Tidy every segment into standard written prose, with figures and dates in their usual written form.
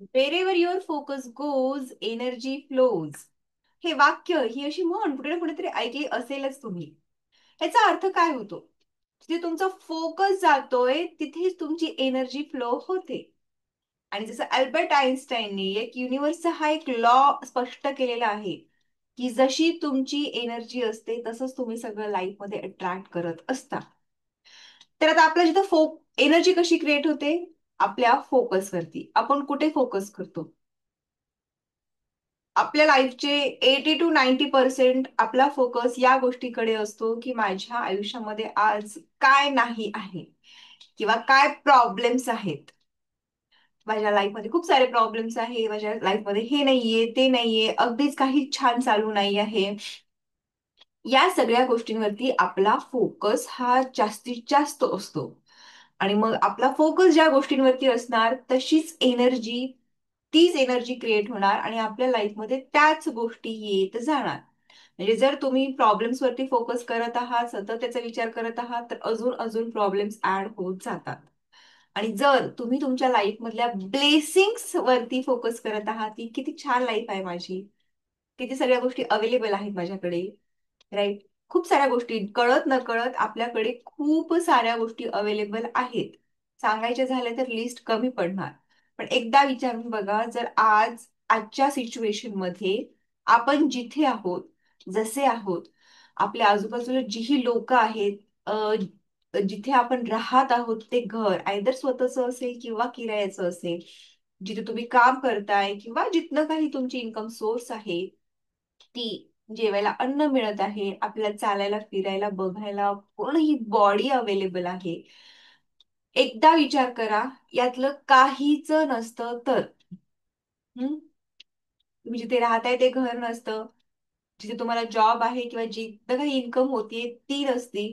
Wherever your focus goes energy flows. हे वाक्य, ही अशी म्हण कुठे ना कुठेतरी ऐकली असेलच तुम्ही. ह्याचा अर्थ काय होतो? जिथे तुमचा फोकस जातोय तिथेच तुमची एनर्जी फ्लो होते. आणि जसं अल्बर्ट आइन्स्टाईनने एक युनिव्हर्सचा हा एक लॉ स्पष्ट केलेला आहे, की जशी तुमची एनर्जी असते तसंच तुम्ही सगळं लाईफमध्ये अट्रॅक्ट करत असता. तर आता आपल्या जिथं एनर्जी कशी क्रिएट होते? आपल्या फोकसवरती. आपण कुठे फोकस करतो? आपल्या लाईफचे 80 to 90% आपला फोकस या गोष्टीकडे असतो, की माझ्या आयुष्यामध्ये आज काय नाही आहे किंवा काय प्रॉब्लेम्स आहेत. माझ्या लाईफमध्ये खूप सारे प्रॉब्लेम्स आहे, माझ्या लाईफमध्ये हे नाहीये, ते नाहीये, अगदीच काही छान चालू नाही आहे. या सगळ्या गोष्टींवरती आपला फोकस हा जास्तीत जास्त असतो. आणि मग आपला फोकस ज्या गोष्टींवरती असणार तीच एनर्जी क्रिएट होणार आणि आपल्या लाईफमध्ये त्याच गोष्टी येत जाणार. म्हणजे जर तुम्ही प्रॉब्लेम्स वरती फोकस करत आहात, सतत त्याचा विचार करत आहात, तर अजून अजून प्रॉब्लेम्स ऍड होत जातात. आणि जर तुम्ही तुमच्या लाईफ मधल्या ब्लेसिंग्स वरती फोकस करत आहात, की किती छान लाईफ आहे माझी, किती सगळ्या गोष्टी अवेलेबल आहेत माझ्याकडे, राईट? खूप साऱ्या गोष्टी कळत न कळत आपल्याकडे खूप साऱ्या गोष्टी अवेलेबल आहेत. सांगायच्या झाल्या तर लिस्ट कमी पडणार. पण एकदा विचारून बघा, जर आजच्या सिच्युएशन मध्ये आपण जिथे आहोत, जसे आहोत, आपल्या आजूबाजूला जीही लोक आहेत, जिथे आपण राहत आहोत ते घर आयदर स्वतःचं असेल किंवा किरायाचं असेल, जिथे तुम्ही काम करताय किंवा जिथनं काही तुमची इन्कम सोर्स आहे, ती जेवायला अन्न मिळत आहे, आपल्याला चालायला फिरायला बघायला पूर्ण ही बॉडी अवेलेबल आहे. एकदा विचार करा, यातलं काहीच नसतं तर हम्म तुम्ही जिथे राहताय ते घर नसतं, जिथे तुम्हाला जॉब आहे किंवा जिथं काही इन्कम होतीये ती नसती,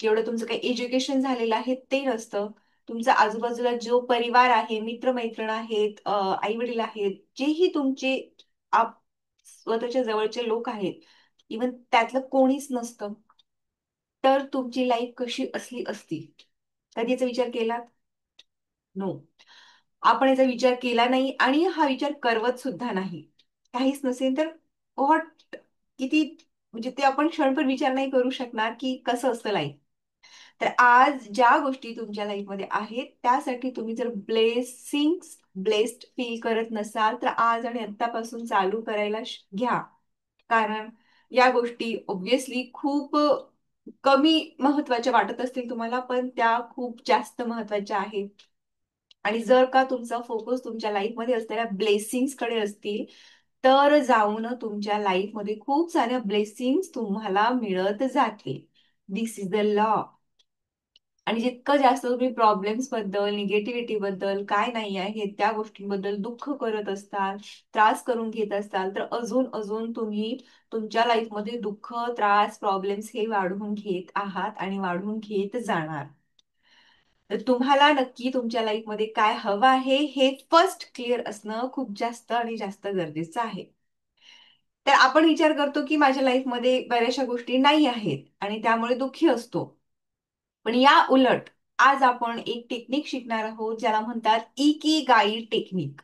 जेवढं तुमचं काही एज्युकेशन झालेलं आहे ते नसतं, तुमचा आजूबाजूला जो परिवार आहे, मित्रमैत्रीण आहेत, आई वडील आहेत, जेही तुमचे आप स्वतःच्या जवळचे लोक आहेत, इवन त्यातलं कोणीच नसतं, तर तुमची लाईफ कशी असली असती? कधी याचा विचार केला? नो. आपण याचा विचार केला नाही आणि हा विचार करवत सुद्धा नाही. काहीच नसेल तर व्हॉट, किती, म्हणजे ते आपण क्षणभर विचार नाही करू शकणार की कसं असतं लाईफ. तर आज ज्या गोष्टी तुमच्या लाईफमध्ये आहेत त्यासाठी तुम्ही जर ब्लेस्ड फील करत नसाल, तर आज आणि आत्तापासून चालू करायला घ्या. कारण या गोष्टी ऑब्व्हियसली खूप कमी महत्वाच्या वाटत असतील तुम्हाला, पण त्या खूप जास्त महत्वाच्या आहेत. आणि जर का तुमचा फोकस तुमच्या लाईफमध्ये असलेल्या ब्लेसिंग्स कडे असतील, तर जाऊन तुमच्या लाईफमध्ये खूप साऱ्या ब्लेसिंग्स तुम्हाला मिळत जातील. दिस इज द लॉ. आणि जितकं जास्त तुम्ही प्रॉब्लेम्स बद्दल, निगेटिव्हिटी बद्दल, काय नाही आहे त्या गोष्टींबद्दल दुःख करत असताल, त्रास करून घेत असताल, तर अजून अजून तुम्ही तुमच्या लाईफमध्ये दुःख, त्रास, प्रॉब्लेम्स हे वाढवून घेत आहात आणि वाढवून घेत जाणार. तर तुम्हाला नक्की तुमच्या लाईफमध्ये काय हवं आहे हे फर्स्ट क्लिअर असणं खूप जास्त आणि जास्त गरजेचं आहे. तर आपण विचार करतो की माझ्या लाईफमध्ये बऱ्याचशा गोष्टी नाही आहेत आणि त्यामुळे दुःखी असतो. पण या उलट आज आपण एक टेक्निक शिकणार आहोत ज्याला म्हणतात इकिगाई टेक्निक.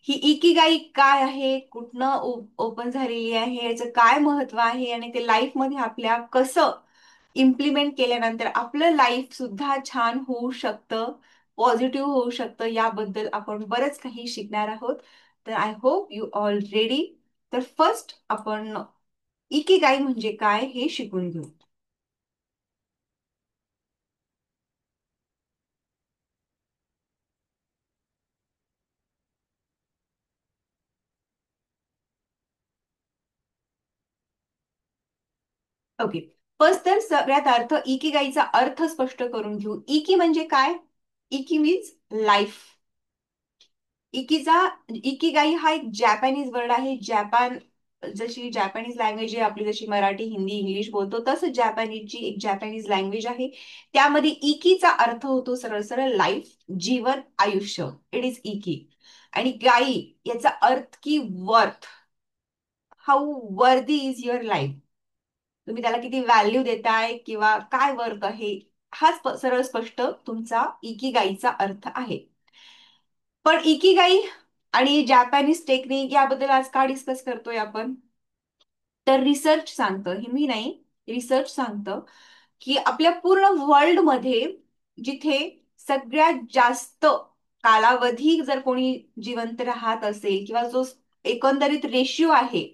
ही इकिगाई काय आहे, कुठनं ओपन झालेली आहे, याचं काय महत्व आहे आणि ते लाईफमध्ये आपल्या कसं इम्प्लिमेंट केल्यानंतर आपलं लाईफ सुद्धा छान होऊ शकतं, पॉझिटिव्ह होऊ शकतं, याबद्दल आपण बरंच काही शिकणार आहोत. तर I hope you all ready. तर फर्स्ट आपण इकिगाई म्हणजे काय हे शिकून घेऊ. ओके. फर्स्ट तर सगळ्यात इकिगाईचा अर्थ स्पष्ट करून घेऊ. इकी म्हणजे काय? इकी मीन्स लाईफ. इकीचा इकिगाई हा एक जॅपॅनीज वर्ड आहे. जशी जॅपॅनीज लँग्वेज आहे आपली, जशी मराठी, हिंदी, इंग्लिश बोलतो, तसं जॅपॅनीजची एक जॅपॅनीज लँग्वेज आहे. त्यामध्ये इकीचा अर्थ होतो सरळ सरळ लाईफ, जीवन, आयुष्य. इट इज इकी. आणि गाई याचा अर्थ की worth. How worthy is your life. तुम्ही त्याला किती व्हॅल्यू देताय किंवा काय वर्क आहे, हा सरळ स्पष्ट तुमचा इकिगाईचा अर्थ आहे. पण इकिगाई आणि जॅपॅनिज टेक्निक याबद्दल आज का डिस्कस करतोय आपण? तर रिसर्च सांगतं, हे मी नाही, रिसर्च सांगतं की आपल्या पूर्ण वर्ल्डमध्ये जिथे सगळ्यात जास्त कालावधी जर कोणी जिवंत राहत असेल किंवा जो एकंदरीत रेशिओ आहे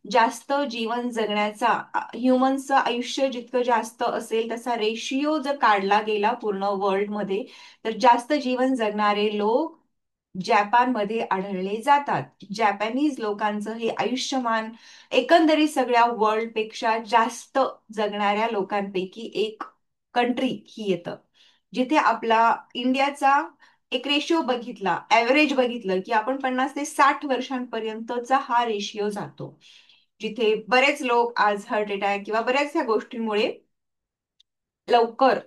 जास्त जीवन जगण्याचा, ह्युमनचं आयुष्य जितकं जास्त असेल तसा रेशिओ जर काढला गेला पूर्ण वर्ल्डमध्ये, तर जास्त जीवन जगणारे लोक जपानमध्ये आढळले जातात. जॅपॅनीज लोकांचं हे आयुष्यमान एकंदरीत सगळ्या वर्ल्ड पेक्षा जास्त जगणाऱ्या लोकांपैकी एक कंट्री ही येतं. जिथे आपला इंडियाचा एक रेशिओ बघितला, ऍव्हरेज बघितलं की आपण 50 ते 60 वर्षांपर्यंतचा हा रेशिओ जातो. जिथे बरेच लोक आज हार्ट अटॅक किंवा बऱ्याचशा गोष्टींमुळे लवकर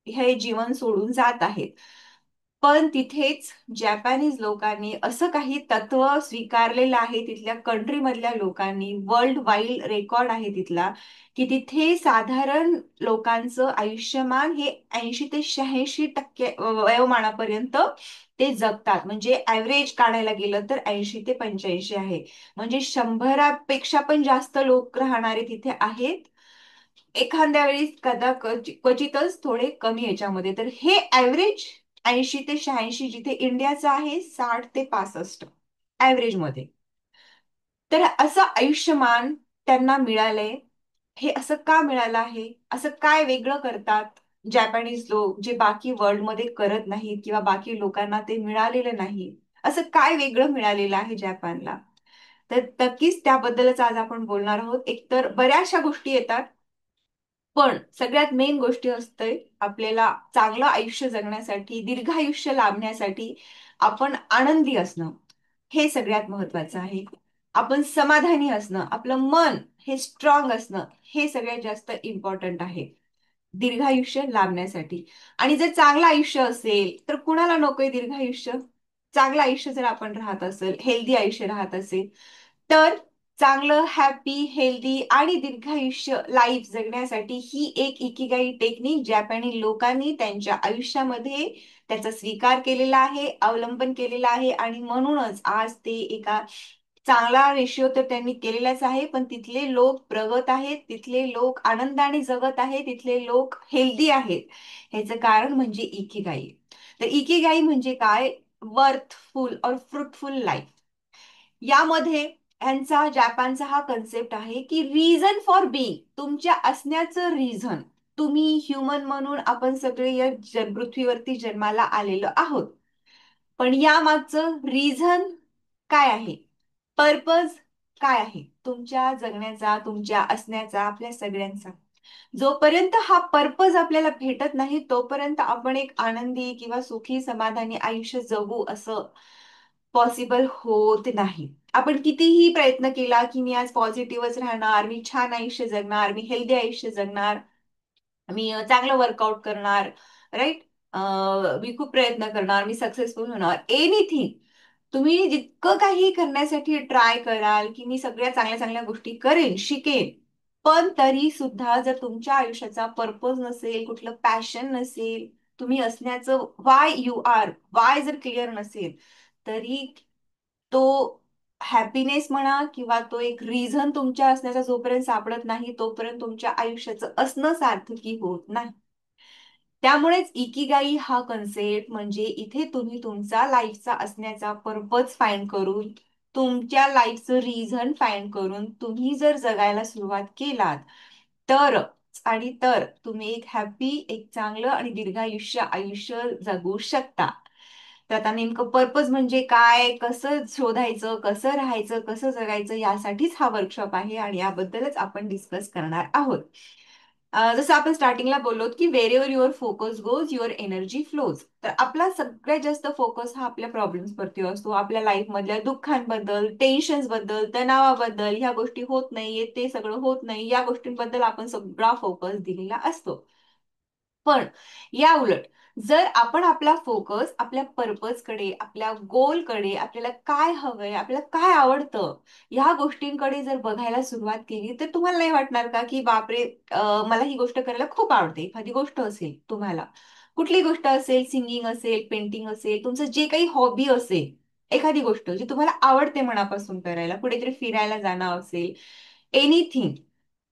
हे जीवन सोडून जात आहेत. पण तिथेच जॅपॅनीज लोकांनी असं काही तत्व स्वीकारलेलं आहे, तिथल्या कंट्रीमधल्या लोकांनी, वर्ल्ड वाईड रेकॉर्ड आहे तिथला, की तिथे साधारण लोकांचं आयुष्यमान हे 80 ते 86% वयोमानापर्यंत ते जगतात. म्हणजे ऍव्हरेज काढायला गेलं तर 80 ते 85 आहे. म्हणजे 100पेक्षा पण जास्त लोक राहणारे तिथे आहेत. एखाद्या वेळी क्वचितच थोडे कमी याच्यामध्ये. तर हे ऍव्हरेज 80 ते 86, जिथे इंडियाचं आहे 60 ते 65 ऍव्हरेज मध्ये. तर असं आयुष्यमान त्यांना मिळालंय. हे असं का मिळालं आहे? असं काय वेगळं करतात जॅपनीज लोक जे बाकी वर्ल्डमध्ये करत नाहीत किंवा बाकी लोकांना ते मिळालेलं नाही? असं काय वेगळं मिळालेलं आहे जपानला? तर नक्कीच त्याबद्दलच आज आपण बोलणार आहोत. एकतर बऱ्याचशा गोष्टी येतात, पण सगळ्यात मेन गोष्टी असते आपल्याला चांगलं आयुष्य जगण्यासाठी, दीर्घायुष्य लाभण्यासाठी आपण आनंदी असणं हे सगळ्यात महत्वाचं आहे. आपण समाधानी असणं, आपलं मन हे स्ट्रॉंग असणं हे सगळ्यात जास्त इम्पॉर्टंट आहे दीर्घायुष्य लाभण्यासाठी. आणि जर चांगलं आयुष्य असेल तर कुणाला नकोय दीर्घायुष्य? चांगलं आयुष्य जर आपण राहत असेल, हेल्दी आयुष्य राहत असेल, तर चांगलं हॅपी हेल्दी आणि दीर्घायुष्य लाईफ जगण्यासाठी ही एक इकिगाई टेक्निक जपानी लोकांनी त्यांच्या आयुष्यामध्ये त्याचा स्वीकार केलेला आहे, अवलंबन केलेला आहे. आणि म्हणूनच आज ते एका चांगला रेशिओ तर त्यांनी केलेलाच आहे, पण तिथले लोक प्रगत आहेत, तिथले लोक आनंदाने जगत आहेत, तिथले लोक हेल्दी आहेत. ह्याचं कारण म्हणजे इकिगाई. तर इकिगाई म्हणजे काय? वर्थफुल और फ्रुटफुल लाईफ. यामध्ये ह्यांचा जपानचा हा कन्सेप्ट आहे की रिझन फॉर बीइंग, तुमच्या असण्याचं रिझन. तुम्ही ह्युमन म्हणून आपण सगळे या पृथ्वीवरती जन्माला आलेलो आहोत, पण यामागचं रिझन काय आहे? पर्पज काय आहे तुमच्या जगण्याचा, तुमच्या असण्याचा, आपल्या सगळ्यांचा? जोपर्यंत हा पर्पज आपल्याला भेटत नाही तोपर्यंत आपण एक आनंदी किंवा सुखी समाधानी आयुष्य जगू असं पॉसिबल होत नाही. आपण कितीही प्रयत्न केला की मी आज पॉझिटिव्हच राहणार, मी छान आयुष्य जगणार, मी हेल्दी आयुष्य जगणार, मी चांगलं वर्कआउट करणार, राईट, मी खूप प्रयत्न करणार, मी सक्सेसफुल होणार, एनिथिंग, तुम्ही जितकं काही करण्यासाठी ट्राय कराल की मी सगळ्या चांगल्या चांगल्या गोष्टी करेन, शिकेन, पण तरी सुद्धा जर तुमच्या आयुष्याचा पर्पज नसेल, कुठलं पॅशन नसेल, तुम्ही असण्याचं वाय यू आर, वाय जर क्लिअर नसेल, तरी तो हॅपीनेस म्हणा किंवा तो एक रिझन तुमच्या असण्याचा जोपर्यंत सापडत नाही तोपर्यंत तुमच्या आयुष्याचं असणं सार्थकी होत नाही. त्यामुळेच इकिगाई हा कन्सेप्ट म्हणजे इथे तुम्ही तुमचा लाईफचा असण्याचा पर्पज फाइंड करून, तुमच्या लाईफचं रिझन फाइंड करून तुम्ही जर जगायला सुरुवात केलात तर, आणि तर तुम्ही एक हॅपी, एक चांगलं आणि दीर्घायुष्य आयुष्य जगू शकता. तर आता नेमकं पर्पज म्हणजे काय, कसं शोधायचं, कसं राहायचं, कसं जगायचं, यासाठीच हा वर्कशॉप आहे आणि याबद्दलच आपण डिस्कस करणार आहोत. जसं आपण स्टार्टिंगला बोललो की wherever your focus goes your energy flows. तर आपला सगळ्यात जास्त फोकस हा आपल्या प्रॉब्लेम्स वरती असतो, आपल्या लाईफ मधल्या दुःखांबद्दल, टेन्शन्स बद्दल, तणावाबद्दल, ह्या गोष्टी होत नाहीये, ते सगळं होत नाही, या गोष्टींबद्दल आपण सगळा फोकस दिलेला असतो. पण या उलट जर आपण आपला फोकस आपल्या पर्पजकडे, आपल्या गोलकडे, आपल्याला काय हवंय, आपल्याला काय आवडतं, ह्या गोष्टींकडे जर बघायला सुरुवात केली तर तुम्हाला नाही वाटणार का की बापरे, मला ही गोष्ट करायला खूप आवडते. एखादी गोष्ट असेल तुम्हाला, कुठली गोष्ट असेल, सिंगिंग असेल, पेंटिंग असेल, तुमचं जे काही हॉबी असेल, एखादी गोष्ट जी तुम्हाला आवडते मनापासून करायला, कुठेतरी फिरायला जाणं असेल, एनिथिंग.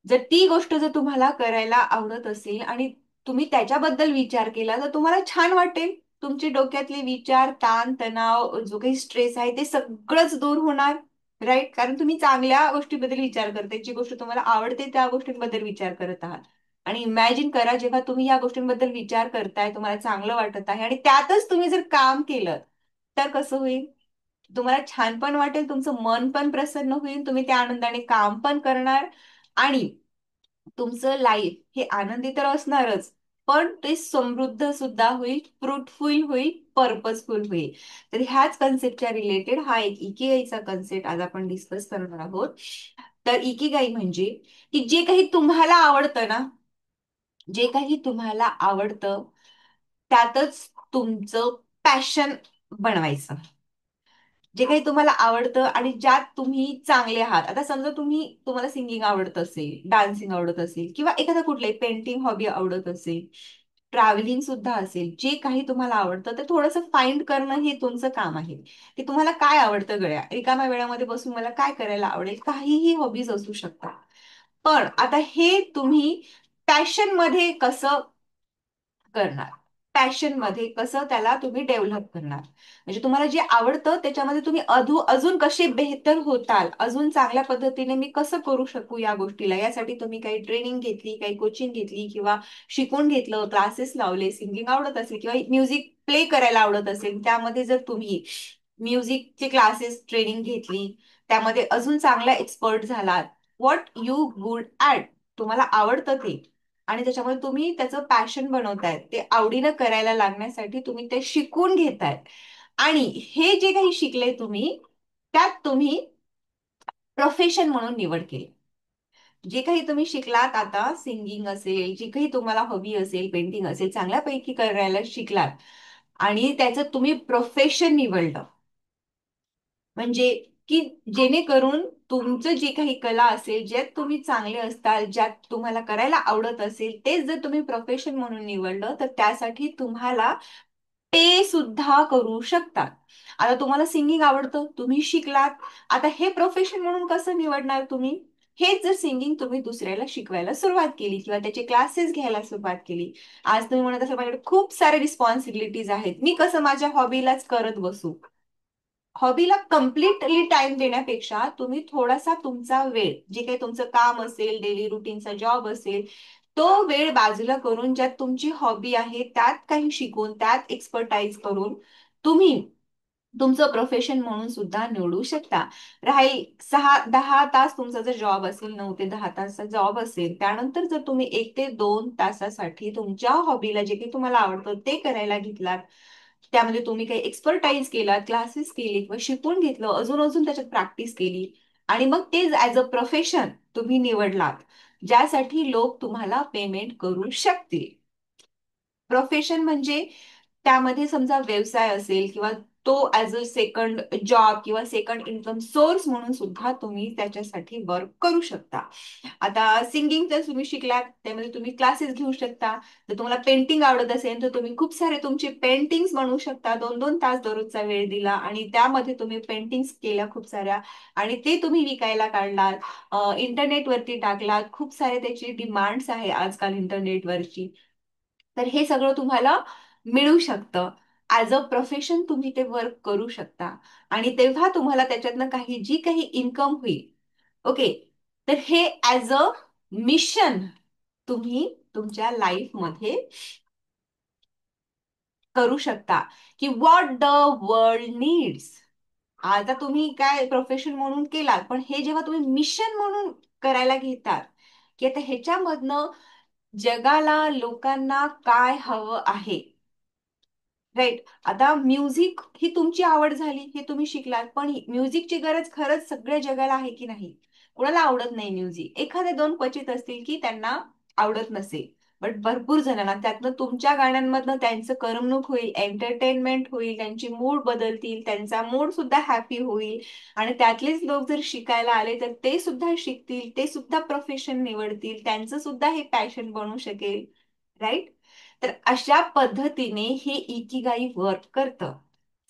जर ती गोष्ट जर तुम्हाला करायला आवडत असेल आणि तुम्ही त्याच्याबद्दल विचार केला तर तुम्हाला छान वाटेल. तुमचे डोक्यातले विचार, ताण तणाव, जो काही स्ट्रेस आहे ते सगळंच दूर होणार. राईट? कारण तुम्ही चांगल्या गोष्टीबद्दल विचार करताय, जी गोष्ट तुम्हाला आवडते त्या गोष्टींबद्दल विचार करत आहात. आणि इमॅजिन करा, जेव्हा तुम्ही या गोष्टींबद्दल विचार करताय, तुम्हाला चांगलं वाटत आहे आणि त्यातच तुम्ही जर काम केलं तर कसं होईल? तुम्हाला छान पण वाटेल, तुमचं मन पण प्रसन्न होईल, तुम्ही त्या आनंदाने काम पण करणार आणि तुमचं लाईफ हे आनंदी तर असणारच, पण ते समृद्ध सुद्धा होईल, फ्रुटफुल होईल, पर्पजफुल होईल. तर ह्याच कन्सेप्टच्या रिलेटेड हा एक इकिगाईचा कन्सेप्ट आज आपण डिस्कस करणार आहोत. तर इकिगाई म्हणजे की जे काही तुम्हाला आवडतं ना, जे काही तुम्हाला आवडतं त्यातच तुमचं पॅशन बनवायचं. जे काही तुम्हाला आवडतं आणि ज्यात तुम्ही चांगले आहात. आता समजा तुम्हाला सिंगिंग आवडत असेल, डान्सिंग आवडत असेल किंवा एखादा कुठलाही पेंटिंग हॉबी आवडत असेल, ट्रॅव्हलिंग सुद्धा असेल, जे काही तुम्हाला आवडतं ते थोडंसं फाइंड करणं हे तुमचं काम आहे. की तुम्हाला काय आवडतं गळ्या रिकाम्या वेळामध्ये बसून मला काय करायला आवडेल, काहीही हॉबीज असू शकतात. पण आता हे तुम्ही पॅशन मध्ये कसं करणार, पॅशन मध्ये कसं त्याला तुम्ही डेव्हलप करणार, म्हणजे तुम्हाला जे आवडतं त्याच्यामध्ये तुम्ही अजून कसे बेहतर होताल, अजून चांगल्या पद्धतीने मी कसं करू शकू या गोष्टीला, यासाठी तुम्ही काही ट्रेनिंग घेतली, काही कोचिंग घेतली किंवा शिकून घेतलं, क्लासेस लावले, सिंगिंग आवडत असेल किंवा म्युझिक प्ले करायला आवडत असेल, त्यामध्ये जर तुम्ही म्युझिकचे क्लासेस ट्रेनिंग घेतली, त्यामध्ये अजून चांगला एक्सपर्ट झालात, व्हॉट यू गुड ऍट, तुम्हाला आवडतं ते आणि त्याच्यामध्ये तुम्ही त्याचं पॅशन बनवतायत, ते आवडीनं करायला लागण्यासाठी तुम्ही ते शिकून घेताय आणि हे जे काही शिकले तुम्ही त्यात तुम्ही प्रोफेशन म्हणून निवड केली. जे काही तुम्ही शिकलात, आता सिंगिंग असेल, जे काही तुम्हाला हॉबी असेल, पेंटिंग असेल, चांगल्यापैकी करायला शिकलात आणि त्याचं तुम्ही प्रोफेशन निवडलं, म्हणजे की जेणेकरून तुमचं जे काही कला असेल, ज्यात तुम्ही चांगले असताल, ज्यात तुम्हाला करायला आवडत असेल, तेच जर तुम्ही प्रोफेशन म्हणून निवडलं तर त्यासाठी तुम्हाला पे सुद्धा करू शकतात. आता तुम्हाला सिंगिंग आवडतं, तुम्ही शिकलात, आता हे प्रोफेशन म्हणून कसं निवडणार तुम्ही? हेच जर सिंगिंग तुम्ही दुसऱ्याला शिकवायला सुरुवात केली किंवा त्याचे क्लासेस घ्यायला सुरुवात केली, आज तुम्ही म्हणत असाल माझ्याकडे खूप सारे रिस्पॉन्सिबिलिटीज आहेत, मी कसं माझ्या हॉबीलाच करत बसू. हॉबीला कम्प्लिटली टाइम देण्यापेक्षा तुम्ही थोडासा तुमचा वेळ, जे काही तुमचं काम असेल, डेली रुटीनचा जॉब असेल, तो वेळ बाजूला करून ज्यात तुमची हॉबी आहे त्यात काही शिकून, त्यात एक्सपर्टाईज करून तुम्ही तुमचं प्रोफेशन म्हणून सुद्धा निवडू शकता. राहील 6-10 तास तुमचा जर जॉब असेल, 9 ते 10 तासचा जॉब असेल, त्यानंतर जर तुम्ही 1 ते 2 तासासाठी तुमच्या हॉबीला जे काही तुम्हाला आवडतं ते करायला घेतलात, त्यामध्ये तुम्ही काही एक्सपर्टाईज केलात, क्लासेस केले किंवा शिकून घेतलं, अजून अजून त्याच्यात प्रॅक्टिस केली आणि मग ते ऍज अ प्रोफेशन तुम्ही निवडलात, ज्यासाठी लोक तुम्हाला पेमेंट करू शकतील. प्रोफेशन म्हणजे त्यामध्ये समजा व्यवसाय असेल किंवा तो ऍज अ सेकंड जॉब किंवा सेकंड इन्कम सोर्स म्हणून सुद्धा तुम्ही त्याच्यासाठी वर्क करू शकता. आता सिंगिंग जर तुम्ही शिकलात, त्यामध्ये तुम्ही क्लासेस घेऊ शकता. जर तुम्हाला पेंटिंग आवडत असेल तर तुम्ही खूप सारे तुमचे पेंटिंग्स बनवू शकता. 2-2 तास दररोजचा वेळ दिला आणि त्यामध्ये तुम्ही पेंटिंग्स केल्या खूप साऱ्या आणि ते तुम्ही विकायला काढलात, इंटरनेटवरती टाकलात. खूप सारे त्याची डिमांड्स आहे आजकाल इंटरनेटवरची. तर हे सगळं तुम्हाला मिळू शकतं. ऍज अ प्रोफेशन तुम्ही ते वर्क करू शकता आणि तेव्हा तुम्हाला त्याच्यातनं जी काही इन्कम होईल, ओके, तर हे ऍज अ मिशन तुम्ही तुमच्या लाईफमध्ये करू शकता की व्हॉट द वर्ल्ड नीड्स. आता तुम्ही काय प्रोफेशन म्हणून केलात, पण हे जेव्हा तुम्ही मिशन म्हणून करायला घेतात, की आता ह्याच्यामधनं जगाला, लोकांना काय हवं आहे. राईट? आता म्युझिक ही तुमची आवड झाली, हे तुम्ही शिकलात, पण म्युझिकची गरज खरंच सगळ्या जगाला आहे की नाही? कुणाला आवडत नाही म्युझिक? एखादे दोन क्वचित असतील की त्यांना आवडत नसेल, बट भरपूर जणांना त्यातनं तुमच्या गाण्यांमधनं त्यांचं करमणूक होईल, एंटरटेनमेंट होईल, त्यांची मूड बदलतील, त्यांचा मूड सुद्धा हॅपी होईल आणि त्यातलेच लोक जर शिकायला आले तर ते सुद्धा शिकतील, ते सुद्धा प्रोफेशन निवडतील, त्यांचं सुद्धा हे पॅशन बनू शकेल. राईट? तर अशा पद्धतीने हे इकिगाई वर्क करतं.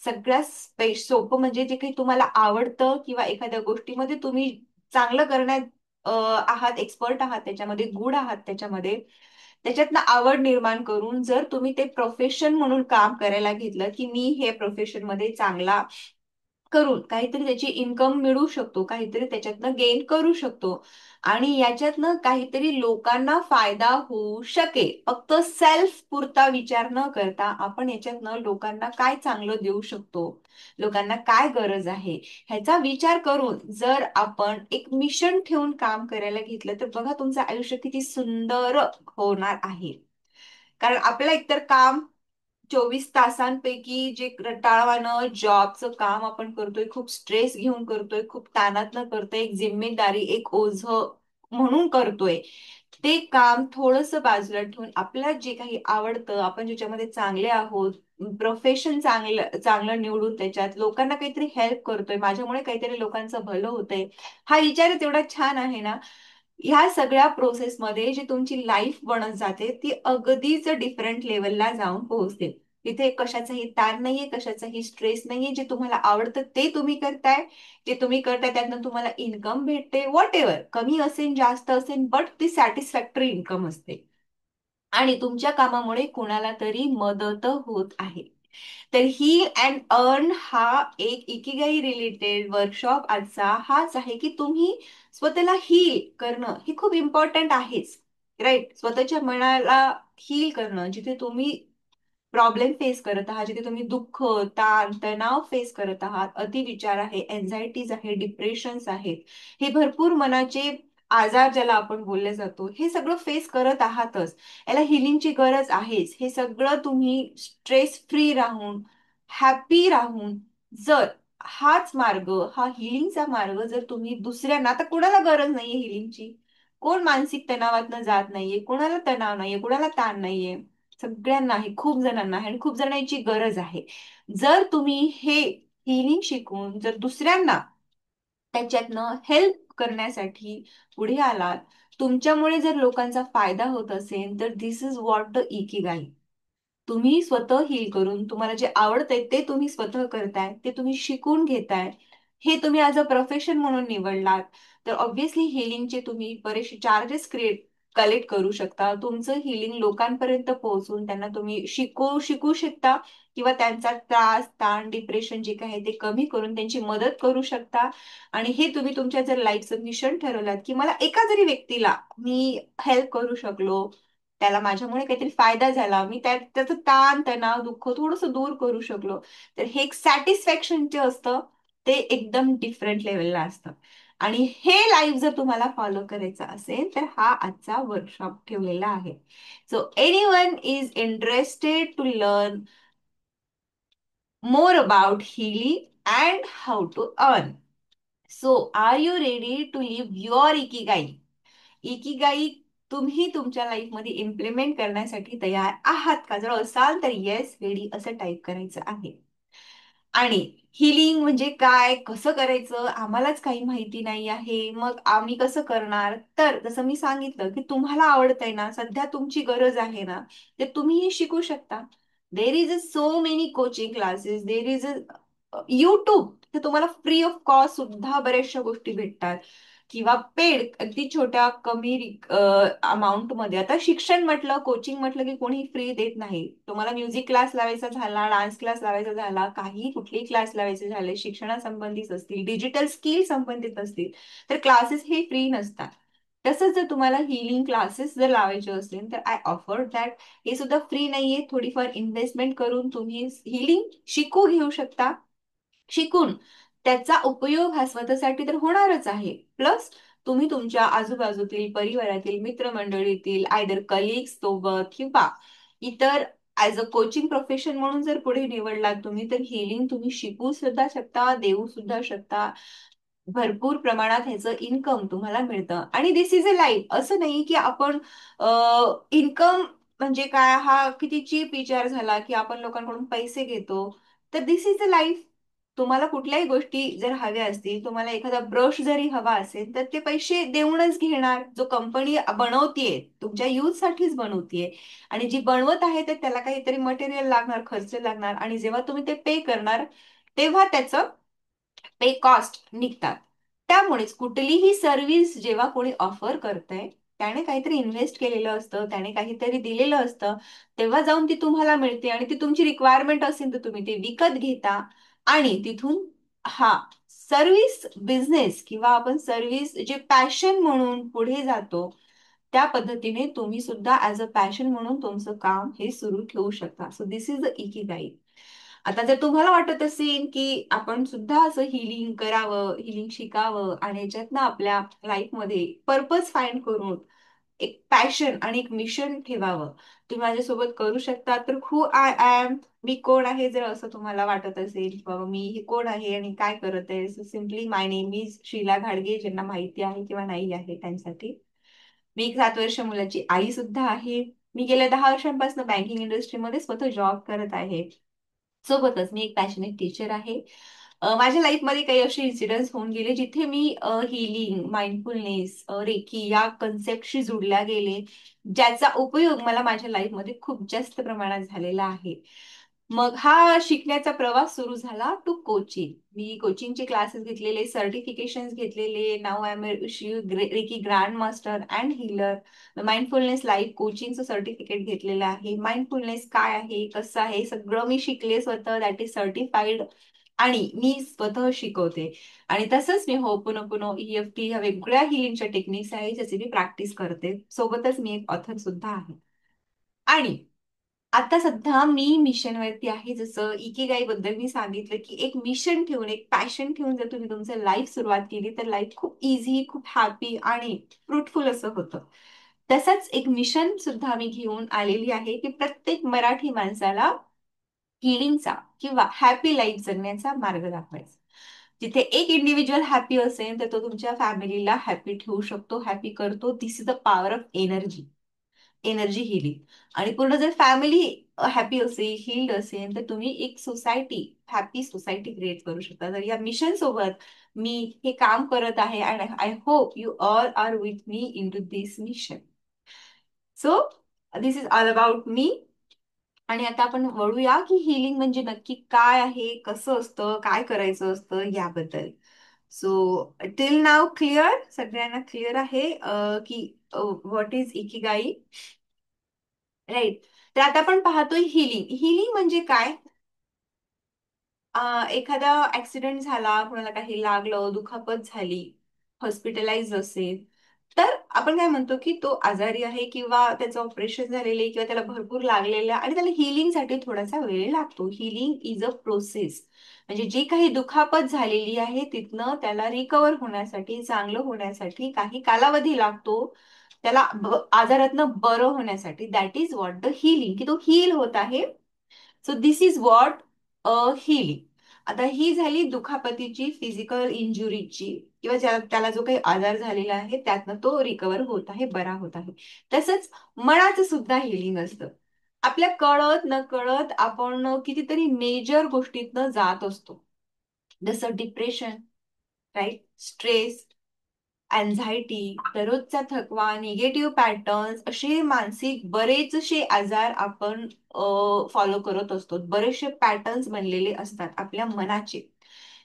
सगळ्यात सोपं म्हणजे जे काही तुम्हाला आवडतं किंवा एखाद्या गोष्टीमध्ये तुम्ही चांगलं करण्यात आहात, एक्सपर्ट आहात, त्याच्यामध्ये गुड आहात, त्याच्यातनं आवड निर्माण करून जर तुम्ही ते प्रोफेशन म्हणून काम करायला घेतलं, की मी हे प्रोफेशन मध्ये चांगला करून काहीतरी त्याची इन्कम मिळू शकतो, काहीतरी त्याच्यातनं गेन करू शकतो आणि याच्यातनं काहीतरी लोकांना फायदा होऊ शकेल. फक्त सेल्फ पुरता विचार न करता आपण याच्यातनं लोकांना काय चांगलं देऊ शकतो, लोकांना काय गरज आहे, ह्याचा विचार करून जर आपण एक मिशन ठेवून काम करायला घेतलं तर बघा तुमचं आयुष्य किती सुंदर होणार आहे. कारण आपल्याला एकतर काम 24 तासांपैकी जे रटाळवाणं जॉबचं काम आपण करतोय, खूप स्ट्रेस घेऊन करतोय, खूप ताणातनं करतोय, एक जिम्मेदारी, एक ओझं म्हणून करतोय, ते काम थोडस बाजूला ठेवून आपल्याला जे काही आवडतं, आपण ज्याच्यामध्ये चांगले आहोत, प्रोफेशन चांगलं चांगलं निवडून त्याच्यात लोकांना काहीतरी हेल्प करतोय, माझ्यामुळे काहीतरी लोकांचं भलं होतंय, हा विचार तेवढा छान आहे ना. ह्या सगळ्या प्रोसेसमध्ये जी तुमची लाईफ बनत जाते ती अगदीच डिफरंट लेवलला जाऊन पोहोचते. तिथे कशाचाही ताण नाहीये, कशाचाही स्ट्रेस नाहीये. जे तुम्हाला आवडतं ते तुम्ही करताय, जे तुम्ही करताय त्यातनं तुम्हाला इन्कम भेटते, व्हॉट एव्हर, कमी असेल जास्त असेल, बट ती सॅटिस्फॅक्टरी इन्कम असते आणि तुमच्या कामामुळे कुणाला तरी मदत होत आहे. तर ही अँड अर्न हा एक इकिगाई रिलेटेड वर्कशॉप आजचा हाच आहे की तुम्ही स्वतःला हील करणं हे खूप इम्पॉर्टंट आहेच. राईट, स्वतःच्या मनाला हील करणं, जिथे तुम्ही प्रॉब्लेम फेस करत आहात, जिथे तुम्ही दुःख, ताण, तणाव फेस करत आहात, अतिविचार आहे, एन्झायटीज आहे, डिप्रेशन्स आहेत, हे भरपूर मनाचे आजार ज्याला आपण बोलले जातो, हे सगळं फेस करत आहातच. याला हिलिंगची गरज आहेच. हे सगळं तुम्ही स्ट्रेस फ्री राहून, हॅपी राहून, जर हाच मार्ग, हा हिलिंगचा मार्ग जर तुम्ही दुसऱ्यांना, आता कोणाला गरज नाहीये हिलिंगची, कोण मानसिक तणावातनं जात नाहीये, कोणाला तणाव नाहीये, कोणाला ताण नाहीये, सगळ्यांना आहे, खूप जणांना आहे आणि खूप जणांची गरज आहे. जर तुम्ही हे हिलिंग शिकून जर दुसऱ्यांना त्याच्यातनं हेल्प करण्यासाठी पुढे आलात, तुमच्यामुळे जर लोकांचा फायदा होत असेल, तर दिस इज व्हॉट द इकिगाई. तुम्ही स्वतः हील करून तुम्हाला जे आवडतंय ते तुम्ही स्वतः करताय, ते तुम्ही शिकून घेताय, हे तुम्ही ॲज अ प्रोफेशन म्हणून निवडलात, तर ऑब्व्हियसली हिलिंगचे तुम्ही बरेचसे चार्जेस कलेक्ट करू शकता. तुमचं हिलिंग लोकांपर्यंत पोहोचून त्यांना तुम्ही शिकू शिकू शकता किंवा त्यांचा त्रास, ताण, डिप्रेशन जे काही आहे ते कमी करून त्यांची मदत करू शकता. आणि हे तुम्ही तुमच्या जर लाईफचं मिशन ठरवलात की मला एका जरी व्यक्तीला मी हेल्प करू शकलो, त्याला माझ्यामुळे काहीतरी फायदा झाला, मी त्याचं ताण तणाव दुःख थोडस दूर करू शकलो, तर हे एक सॅटिस्फॅक्शन जे असतं ते एकदम डिफरंट लेवलला असतं. आणि हे लाईफ जर तुम्हाला फॉलो करायचं असेल तर हा आजचा वर्कशॉप ठेवलेला आहे. So anyone is interested to learn more about healing and how to earn. So are you ready to live your ikigai? Ikigai तुम्ही तुमच्या लाईफमध्ये इम्प्लिमेंट करण्यासाठी तयार आहात का? जर असाल तर येस, रेडी असं टाईप करायचं आहे. आणि हिलिंग म्हणजे काय, कसं करायचं, आम्हालाच काही माहिती नाही आहे, मग आम्ही कसं करणार? तर जसं मी सांगितलं की तुम्हाला आवडतंय ना, सध्या तुमची गरज आहे ना, तर तुम्ही हे शिकू शकता. There is a so many coaching classes, there is a YouTube, तर तुम्हाला फ्री ऑफ कॉस्ट सुद्धा बऱ्याचशा गोष्टी भेटतात किंवा पेड अगदी छोट्या कमी अमाऊंट मध्ये. आता शिक्षण म्हटलं, कोचिंग म्हटलं की कोणी फ्री देत नाही. तुम्हाला म्युझिक क्लास लावायचा झाला, डान्स क्लास लावायचा झाला, काही कुठलेही क्लास लावायचे झाले, शिक्षणासंबंधित असतील, डिजिटल स्किल संबंधित असतील, तर क्लासेस हे फ्री नसतात. तसंच जर तुम्हाला हिलिंग क्लासेस जर लावायचे असेल तर आय ऑफर दॅट. हे सुद्धा फ्री नाहीये, थोडीफार इन्व्हेस्टमेंट करून तुम्ही हिलिंग शिकू घेऊ शकता. शिकून त्याचा उपयोग हा स्वतःसाठी तर होणारच आहे, प्लस तुम्ही तुमच्या आजूबाजूतील परिवारातील मित्रमंडळीतील आयदर कलिग्स सोबत किंवा इतर ऍज अ कोचिंग प्रोफेशन म्हणून जर पुढे निवडलात तुम्ही, तर हिलिंग तुम्ही शिकू सुद्धा शकता, देऊ सुद्धा शकता. भरपूर प्रमाणात ह्याचं इन्कम तुम्हाला मिळतं आणि दिस इज अ लाईफ. असं नाही की आपण इन्कम म्हणजे काय, हा किती चीप विचार झाला की आपण लोकांकडून पैसे घेतो. तर दिस इज अ लाईफ. तुम्हाला कुठल्याही गोष्टी जर हव्या असतील, तुम्हाला एखादा ब्रश जरी हवा असेल, तर ते पैसे देऊनच घेणार. जो कंपनी बनवतीये, तुमच्या यूज साठीच बनवतीये, आणि जी बनवत आहे तर त्याला काहीतरी मटेरियल लागणार, खर्च लागणार, आणि जेव्हा तुम्ही ते पे करणार तेव्हा त्याचं पे कॉस्ट निघतात. त्यामुळेच कुठलीही सर्व्हिस जेव्हा कोणी ऑफर करतंय, त्याने काहीतरी इन्व्हेस्ट केलेलं असतं, त्याने काहीतरी दिलेलं असतं, तेव्हा जाऊन ती तुम्हाला मिळते, आणि ती तुमची रिक्वायरमेंट असेल तर तुम्ही ते विकत घेता, आणि तिथून हा सर्व्हिस बिझनेस किंवा आपण सर्व्हिस जे पॅशन म्हणून पुढे जातो, त्या पद्धतीने तुम्ही सुद्धा ऍज अ पॅशन म्हणून तुमचं काम हे सुरू ठेवू शकता. So this is the Ikigai. आता जर तुम्हाला वाटत असेल की आपण सुद्धा असं हिलिंग करावं, हिलिंग शिकावं, आणि याच्यातनं आपल्या लाईफमध्ये पर्पज फाइंड करून एक पॅशन आणि एक मिशन ठेवावं, तुम्ही माझ्यासोबत करू शकता. तर हू आय एम, मी कोण आहे, जर असं तुम्हाला वाटत असेल की बाबा मी हे कोण आहे आणि काय करत आहे, so simply my name is Sheela घाडगे. ज्यांना माहिती आहे किंवा नाही आहे त्यांसाठी, मी एक 7 वर्ष मुलाची आई सुद्धा आहे. मी गेल्या 10 वर्षांपासून बँकिंग इंडस्ट्रीमध्ये स्वतः जॉब करत आहे. सोबतच मी एक पॅशनेट टीचर आहे. माझ्या लाईफमध्ये काही असे इन्सिडेंट्स होऊन गेले जिथे मी हिलिंग, माइंडफुलनेस, रेकी या कन्सेप्टशी जुडल्या गेले, ज्याचा उपयोग मला माझ्या लाईफमध्ये खूप जास्त प्रमाणात झालेला आहे. मग हा शिकण्याचा प्रवास सुरू झाला टू कोचिंग. मी कोचिंगचे क्लासेस घेतलेले, सर्टिफिकेशन घेतलेले. नाव I am reiki grand master and healer. Mindfulness life कोचिंगचं सर्टिफिकेट घेतलेलं आहे. माइंडफुलनेस काय आहे, कसं आहे, सगळं मी शिकले स्वतः, दॅट इज सर्टिफाईड, आणि मी स्वतः शिकवते. आणि तसंच मी होपोनोपोनो, EFT ह्या वेगळ्या हिलिंगच्या टेक्निक्स आहेत ज्याची मी प्रॅक्टिस करते. सोबतच मी एक ऑथर सुद्धा आहे. आणि आता सध्या मी मिशनवरती आहे. जसं इकिगाई बद्दल मी सांगितलं की एक मिशन ठेवून, एक पॅशन ठेवून जर तुम्ही तुमचं लाईफ सुरुवात केली तर लाईफ खूप इझी, खूप हॅपी आणि फ्रुटफुल असं होतं. तसंच एक मिशन सुद्धा मी घेऊन आलेली आहे की प्रत्येक मराठी माणसाला हिलिंगचा किंवा हॅपी लाईफ जगण्याचा मार्ग दाखवायचा. जिथे एक इंडिव्हिज्युअल हॅपी असेल तर तो तुमच्या फॅमिलीला हॅपी ठेवू शकतो, हॅपी करतो. This is the power of energy, energy healing. आणि पूर्ण जर फॅमिली हॅपी असेल, हिल्ड असेल, तर तुम्ही एक सोसायटी, हॅपी सोसायटी क्रिएट करू शकता. तर या मिशन सोबत मी हे काम करत आहे, आणि I hope you all are with me in to this mission. So this is all about me. आणि आता आपण वळूया की हिलिंग म्हणजे नक्की काय आहे, कसं असतं, काय करायचं असतं याबद्दल. सो टिल नाव क्लिअर, सगळ्यांना क्लिअर आहे की व्हॉट इज इकिगाई, राईट? तर आता आपण पाहतोय हिलिंग. हिलिंग म्हणजे काय? एखादा ऍक्सिडेंट झाला, कोणाला काही लागलं, दुखापत झाली, हॉस्पिटलाइज असेल, तर आपण काय म्हणतो की तो आजारी आहे, किंवा त्याचं ऑपरेशन झालेले, किंवा त्याला भरपूर लागलेलं आहे आणि त्याला हिलिंगसाठी थोडासा वेळ लागतो. Healing is a process. म्हणजे जी काही दुखापत झालेली आहे तिथनं त्याला रिकवर होण्यासाठी, चांगलं होण्यासाठी काही कालावधी लागतो. त्याला आजारातनं बरं होण्यासाठी. That is what the healing, की तो हील होत आहे. So this is what healing. आता ही झाली दुखापतीची, फिजिकल इंजुरीची, किंवा त्याला जो काही आजार झालेला आहे त्यातनं तो रिकवर होत आहे, बरा होत आहे. तसंच मनाचं सुद्धा हिलिंग असतं. आपल्या कळत न कळत आपण कितीतरी मेजर गोष्टीतनं जात असतो. जसं डिप्रेशन, राईट, स्ट्रेस, अँझायटी, दररोजचा थकवा, निगेटिव्ह पॅटर्न्स, असे मानसिक बरेचसे आजार आपण फॉलो करत असतो. बरेचसे पॅटर्न्स बनलेले असतात आपल्या मनाचे,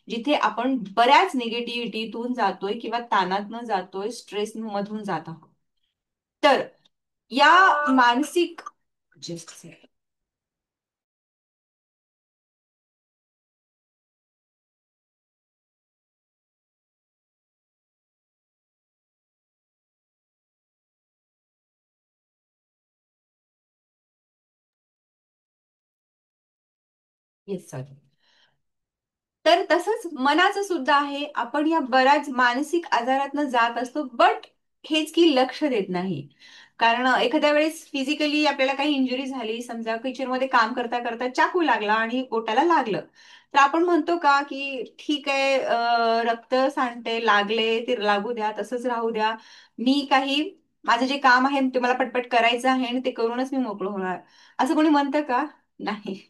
जिथे आपण बऱ्याच निगेटिव्हिटीतून जातोय किंवा ताणातनं जातोय, स्ट्रेस मधून जात आहोत. तर या मानसिक, जस्ट येस सर. तर तसंच मनाचं सुद्धा आहे. आपण या बऱ्याच मानसिक आजारातनं जात असतो, बट हेच की लक्ष देत नाही. कारण एखाद्या वेळेस फिजिकली आपल्याला काही इंजुरी झाली, समजा किचनमध्ये काम करता करता चाकू लागला आणि पोटाला लागलं, तर आपण म्हणतो का की ठीक आहे, रक्त सांडते, लागले ते लागू द्या, तसंच राहू द्या, मी काही माझं जे काम आहे ते मला पटपट करायचं आहे आणि ते करूनच मी मोकळं होणार, असं कोणी म्हणतं का? नाही.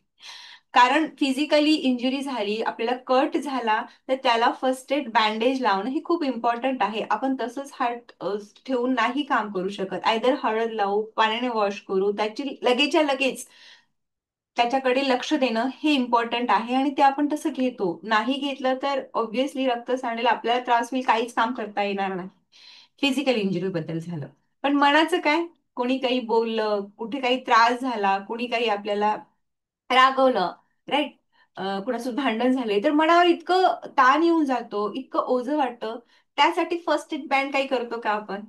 कारण फिजिकली इंजुरी झाली, आपल्याला कट झाला, तर त्याला फर्स्ट एड बँडेज लावणं हे खूप इम्पॉर्टंट आहे. आपण तसंच हात ठेवून नाही काम करू शकत. आयदर हळद लावू, पाण्याने वॉश करू, त्याची लगेचच्या लगेच त्याच्याकडे लक्ष देणं हे इम्पॉर्टंट आहे, आणि ते आपण तसं घेतो. नाही घेतलं तर ऑब्व्हियसली रक्त सांडेल, आपल्याला त्रास होईल, काहीच काम करता येणार नाही. फिजिकल इंजुरी बद्दल झालं. पण मनाचं काय? कोणी काही बोललं, कुठे काही त्रास झाला, कोणी काही आपल्याला रागवलं, राईट, कुणासोबत भांडण झाले, तर मनावर इतकं ताण येऊन जातो, इतकं ओझं वाटतं. त्यासाठी फर्स्ट एड बँड काही करतो का आपण?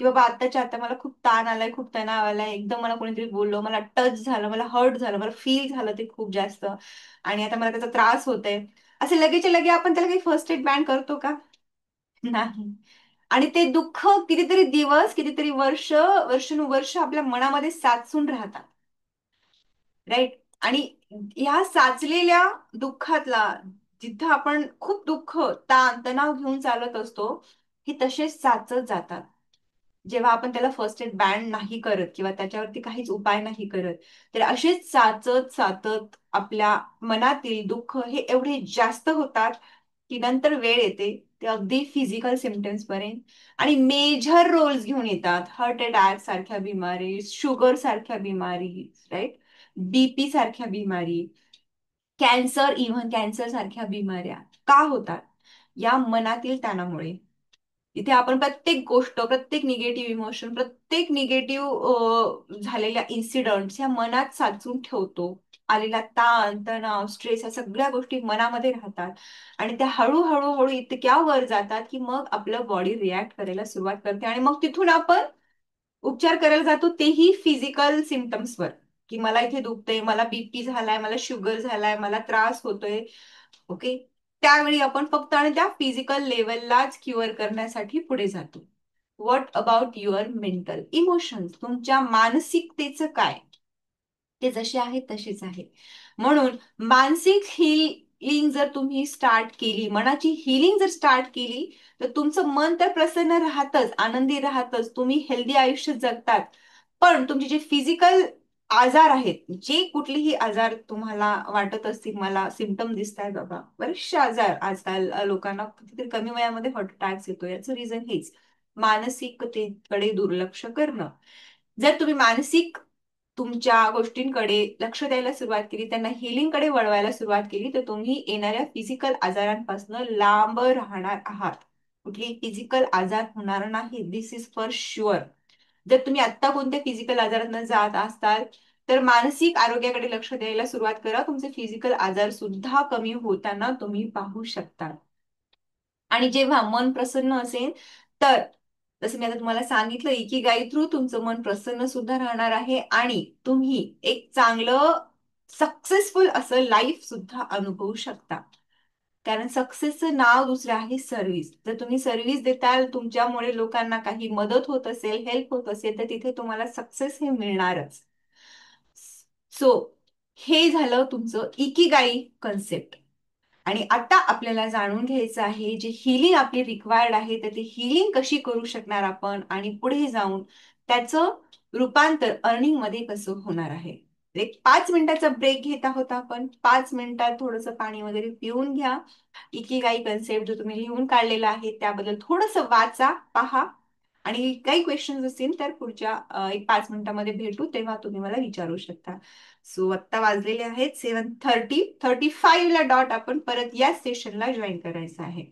की बाबा आत्ताच्या आता मला खूप ताण आलाय, खूप तणाव आलाय, एकदम मला कोणीतरी बोललं, मला टच झालं, मला हर्ट झालं, मला फील झालं ते खूप जास्त, आणि आता मला त्याचा त्रास होतोय, असे लगेच्या लगे आपण त्याला काही फर्स्ट एड बँड करतो का? नाही. आणि ते दुःख कितीतरी दिवस, कितीतरी वर्ष, वर्षानुवर्ष आपल्या मनामध्ये साचून राहतात, राईट. आणि ह्या साचलेल्या दुःखातला, जिथं आपण खूप दुःख, ताण तणाव घेऊन चालत असतो, हे तसेच साचत जातात. जेव्हा आपण त्याला फर्स्ट एड बँड नाही करत किंवा त्याच्यावरती काहीच उपाय नाही करत, तर असेच साचत साचत आपल्या मनातील दुःख हे एवढे जास्त होतात की नंतर वेळ येते ते अगदी फिजिकल सिम्पटम्स पर्यंत, आणि मेजर रोल्स घेऊन येतात. हार्ट अटॅक सारख्या बिमारी, शुगर सारख्या बिमारी, राईट, बीपी सारख्या बिमारी, कॅन्सर, इव्हन कॅन्सर सारख्या बिमाऱ्या का होतात? या मनातील ताणामुळे. इथे आपण प्रत्येक गोष्ट, प्रत्येक निगेटिव्ह इमोशन, प्रत्येक निगेटिव्ह झालेल्या इन्सिडंट्स ह्या मनात साचून ठेवतो. आलेला ताण तणाव स्ट्रेस ह्या सगळ्या गोष्टी मनामध्ये राहतात, आणि त्या हळूहळू हळू इतक्या वर जातात की मग आपलं बॉडी रिॲक्ट करायला सुरुवात करते, आणि मग तिथून आपण उपचार करायला जातो, तेही फिजिकल सिम्पटम्सवर, की मला इथे दुखतंय, मला बीपी झालाय, मला शुगर झालाय, मला त्रास होतोय. ओके. त्यावेळी आपण फक्त आणि त्या फिजिकल लेवललाच क्युअर करण्यासाठी पुढे जातो. What about your mental emotions? तुमच्या मानसिकतेचं काय? ते जसे आहेत तसेच आहे. म्हणून मानसिक हिलिंग जर तुम्ही स्टार्ट केली, मनाची हिलिंग जर स्टार्ट केली, तर तुमचं मन तर प्रसन्न राहतच, आनंदी राहतच, तुम्ही हेल्दी आयुष्य जगतात. पण तुमचे जे फिजिकल आजार आहेत, जे कुठलेही आजार तुम्हाला वाटत असतील, मला सिमटम दिसत आहेत बाबा, बरेचसे आजार आजकाल लोकांना कितीतरी कमी वयामध्ये हार्ट अटॅक्स येतो, याचं रिझन हेच मानसिकतेकडे दुर्लक्ष करणं. जर तुम्ही मानसिक तुमच्या गोष्टींकडे लक्ष द्यायला सुरुवात केली, त्यांना हिलिंगकडे वळवायला सुरुवात केली, तर तुम्ही येणाऱ्या फिजिकल आजारांपासून लांब राहणार आहात. कुठलेही फिजिकल आजार होणार नाही, दिस इज फॉर शुअर. जर तुम्ही आत्ता कोणत्या फिजिकल आजारांना जात असाल, तर मानसिक आरोग्याकडे लक्ष द्यायला सुरुवात करा. तुमचे फिजिकल आजार सुद्धा कमी होताना तुम्ही पाहू शकता. आणि जेव्हा मन प्रसन्न असेल, तर जसं मी आता तुम्हाला सांगितलं, इकिगाई थ्रू तुमचं मन प्रसन्न सुद्धा राहणार आहे, आणि तुम्ही एक चांगलं सक्सेसफुल असं लाईफ सुद्धा अनुभवू शकता. कारण सक्सेसचं नाव दुसरं आहे सर्व्हिस. जर तुम्ही सर्व्हिस देताल, तुमच्यामुळे लोकांना काही मदत होत असेल, हेल्प होत असेल, तर तिथे तुम्हाला सक्सेस हे मिळणारच. सो हे झालं तुमचं इकिगाई कन्सेप्ट. आणि आता आपल्याला जाणून घ्यायचं आहे, जे हिलिंग आपली रिक्वायर्ड आहे, तर ती हिलिंग कशी करू शकणार आपण, आणि पुढे जाऊन त्याचं रूपांतर अर्निंग मध्ये कसं होणार आहे. एक 5 मिनिटाचा ब्रेक घेत आहोत आपण. 5 मिनिटात थोडंसं पाणी वगैरे पिऊन घ्या. इकिगाई कन्सेप्ट जो तुम्ही लिहून काढलेला आहे त्याबद्दल थोडंसं वाचा, पहा, आणि काही क्वेश्चन्स असतील तर पुढच्या एक 5 मिनिटामध्ये भेटू, तेव्हा तुम्ही मला विचारू शकता. सो आत्ता वाजलेले आहेत 7:35. 35 ला डॉट आपण परत या सेशनला जॉईन करायचं आहे.